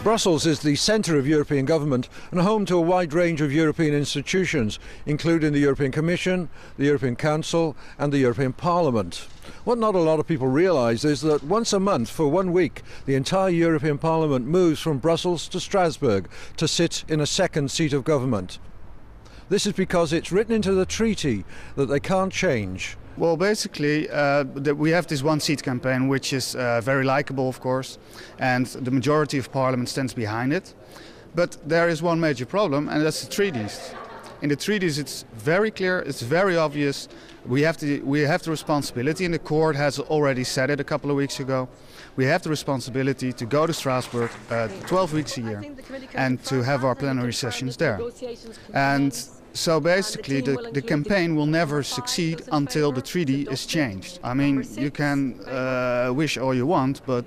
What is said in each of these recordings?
Brussels is the centre of European government and home to a wide range of European institutions, including the European Commission, the European Council and the European Parliament. What not a lot of people realise is that once a month, for 1 week, the entire European Parliament moves from Brussels to Strasbourg to sit in a second seat of government. This is because it's written into the treaty that they can't change. Well, basically, we have this one-seat campaign, which is very likable, of course, and the majority of Parliament stands behind it. But there is one major problem, and that's the treaties. In the treaties, it's very clear, it's very obvious. We have the responsibility, and the court has already said it a couple of weeks ago. We have the responsibility to go to Strasbourg 12 weeks a year and to have our plenary sessions there. And so basically the campaign will never succeed until the treaty is changed. I mean, you can wish all you want, but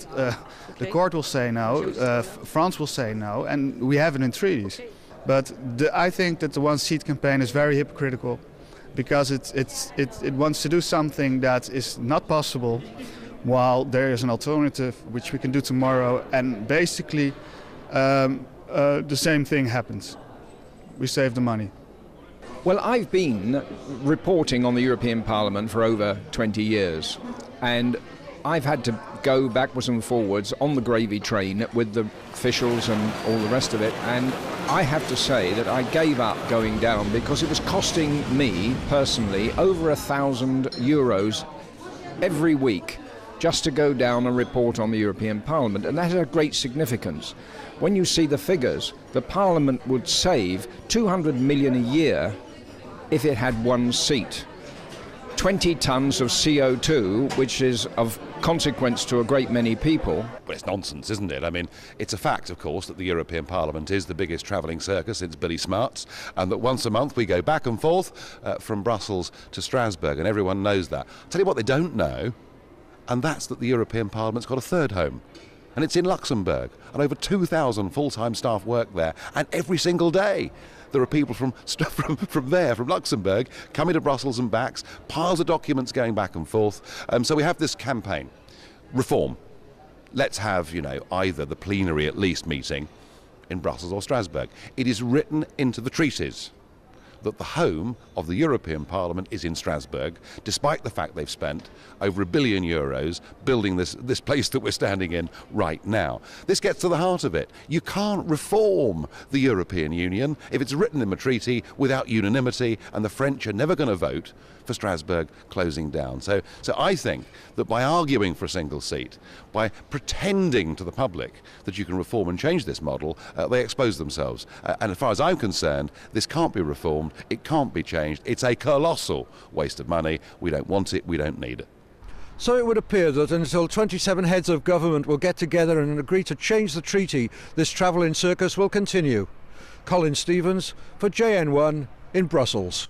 the court will say no, France will say no, and we have it in treaties. But I think that the one-seat campaign is very hypocritical, because it wants to do something that is not possible, while there is an alternative which we can do tomorrow, and basically the same thing happens. We save the money. Well, I've been reporting on the European Parliament for over 20 years, and I've had to go backwards and forwards on the gravy train with the officials and all the rest of it, and I have to say that I gave up going down because it was costing me personally over €1,000 every week just to go down and report on the European Parliament, and that has a great significance. When you see the figures, the Parliament would save 200 million a year if it had one seat. 20 tons of CO2, which is of consequence to a great many people. Well, it's nonsense, isn't it? I mean, it's a fact, of course, that the European Parliament is the biggest travelling circus since Billy Smart's, and that once a month we go back and forth from Brussels to Strasbourg, and everyone knows that. I'll tell you what they don't know, and that's that the European Parliament's got a third home. And it's in Luxembourg, and over 2,000 full-time staff work there, and every single day there are people from Luxembourg, coming to Brussels and back, piles of documents going back and forth. So we have this campaign. Reform. Let's have, either the plenary at least meeting in Brussels or Strasbourg. It is written into the treaties that the home of the European Parliament is in Strasbourg, despite the fact they've spent over €1 billion building this place that we're standing in right now. This gets to the heart of it. You can't reform the European Union if it's written in the treaty without unanimity, and the French are never going to vote for Strasbourg closing down. So I think that by arguing for a single seat, by pretending to the public that you can reform and change this model, they expose themselves. And as far as I'm concerned, this can't be reformed, it can't be changed. It's a colossal waste of money. We don't want it, we don't need it. So it would appear that until 27 heads of government will get together and agree to change the treaty, this travelling circus will continue. Colin Stevens for JN1 in Brussels.